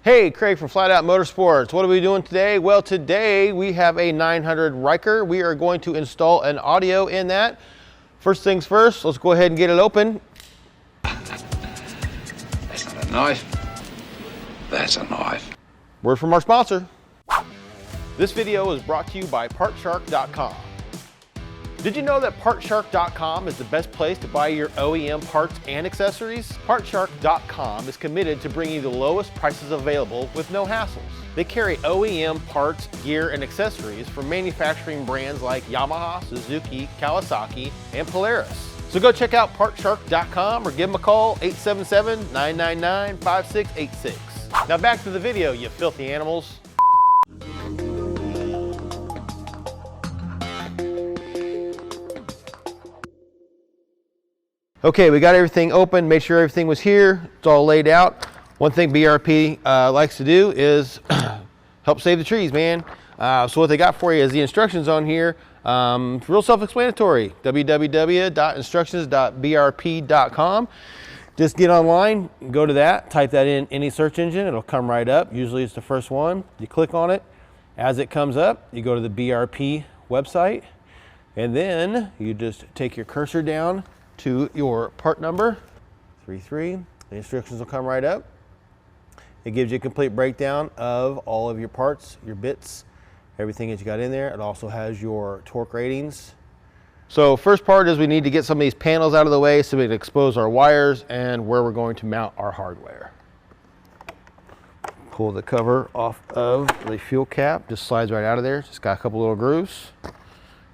Hey, Craig from Flat Out Motorsports. What are we doing today? Well, today we have a 900 Ryker. We are going to install an audio in that. First things first, let's go ahead and get it open. That's not a knife. That's a knife. Word from our sponsor. This video is brought to you by PartShark.com. Did you know that PartShark.com is the best place to buy your OEM parts and accessories? PartShark.com is committed to bringing you the lowest prices available with no hassles. They carry OEM parts, gear, and accessories from manufacturing brands like Yamaha, Suzuki, Kawasaki, and Polaris. So go check out PartShark.com or give them a call, 877-999-5686. Now back to the video, you filthy animals. Okay, we got everything open, made sure everything was here. It's all laid out. One thing BRP likes to do is help save the trees, man. So what they got for you is the instructions on here. It's real self-explanatory. www.instructions.brp.com. Just get online, go to that, type that in any search engine, it'll come right up. Usually it's the first one. You click on it. As it comes up, you go to the BRP website, and then you just take your cursor down to your part number, 33. The instructions will come right up. It gives you a complete breakdown of all of your parts, your bits, everything that you got in there. It also has your torque ratings. So first part is we need to get some of these panels out of the way so we can expose our wires and where we're going to mount our hardware. Pull the cover off of the fuel cap, just slides right out of there. Just got a couple little grooves.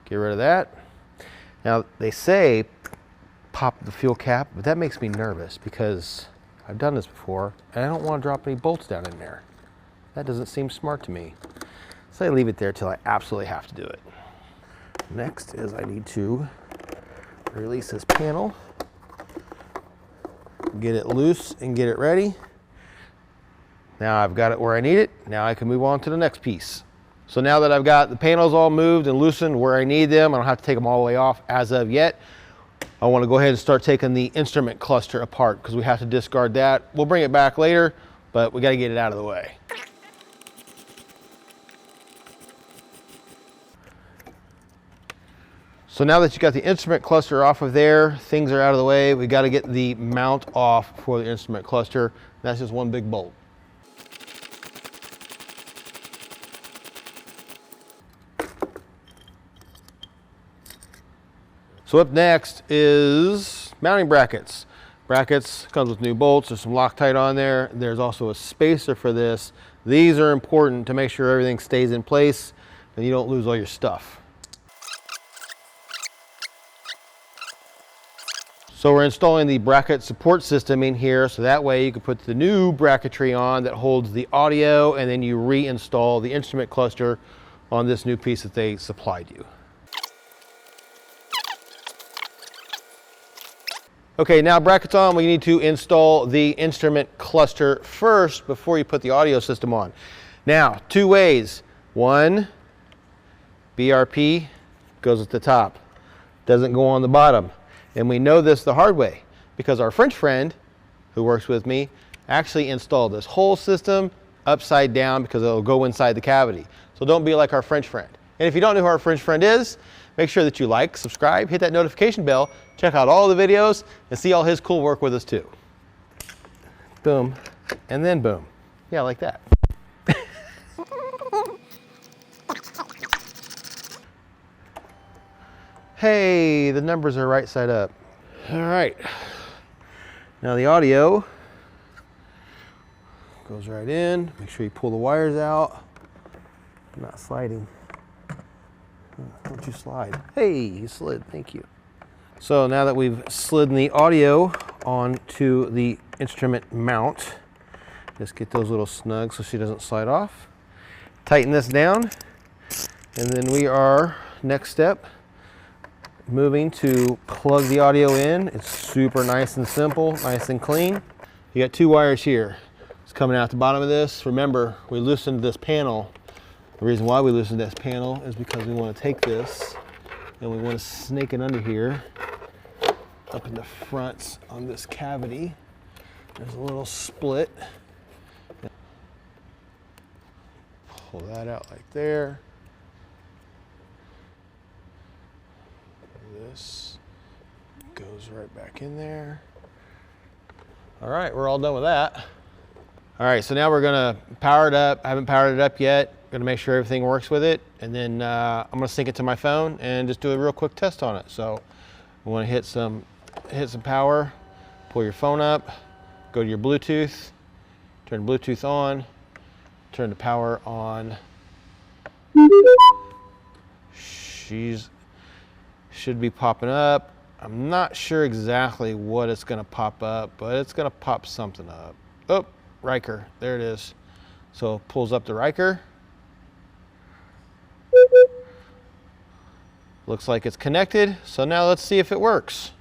Get rid of that. Now they say pop the fuel cap, but that makes me nervous because I've done this before and I don't want to drop any bolts down in there. That doesn't seem smart to me. So I leave it there till I absolutely have to do it. Next is I need to release this panel, get it loose and get it ready. Now I've got it where I need it. Now I can move on to the next piece. So now that I've got the panels all moved and loosened where I need them, I don't have to take them all the way off as of yet. I want to go ahead and start taking the instrument cluster apart because we have to discard that. We'll bring it back later, but we got to get it out of the way. So now that you got the instrument cluster off of there, things are out of the way. We got to get the mount off for the instrument cluster. That's just one big bolt. So up next is mounting brackets. Brackets comes with new bolts. There's some Loctite on there. There's also a spacer for this. These are important to make sure everything stays in place and you don't lose all your stuff. So we're installing the bracket support system in here, so that way you can put the new bracketry on that holds the audio, and then you reinstall the instrument cluster on this new piece that they supplied you. Okay, now brackets on, we need to install the instrument cluster first before you put the audio system on. Now, two ways. One, BRP goes at the top, doesn't go on the bottom. And we know this the hard way because our French friend who works with me actually installed this whole system upside down because it'll go inside the cavity. So don't be like our French friend. And if you don't know who our French friend is, make sure that you like, subscribe, hit that notification bell, check out all the videos, and see all his cool work with us too. Boom, and then boom. Yeah, like that. Hey, the numbers are right side up. All right. Now the audio goes right in. Make sure you pull the wires out. I'm not sliding. Don't you slide? Hey, you slid, thank you. So now that we've slid the audio onto the instrument mount, just get those little snug so she doesn't slide off. Tighten this down, and then we are, next step, moving to plug the audio in. It's super nice and simple, nice and clean. You got two wires here. It's coming out the bottom of this. Remember, we loosened this panel. The reason why we loosened this panel is because we want to take this and we want to snake it under here, up in the front on this cavity. There's a little split. Pull that out like there. This goes right back in there. All right, we're all done with that. All right, so now we're gonna power it up. I haven't powered it up yet. Gonna make sure everything works with it, and then I'm gonna sync it to my phone and just do a real quick test on it. So we wanna hit some power, pull your phone up, go to your Bluetooth, turn Bluetooth on, turn the power on. Should be popping up. I'm not sure exactly what it's gonna pop up, but it's gonna pop something up. Oh, Ryker, there it is. So it pulls up the Ryker. Looks like it's connected. So now let's see if it works.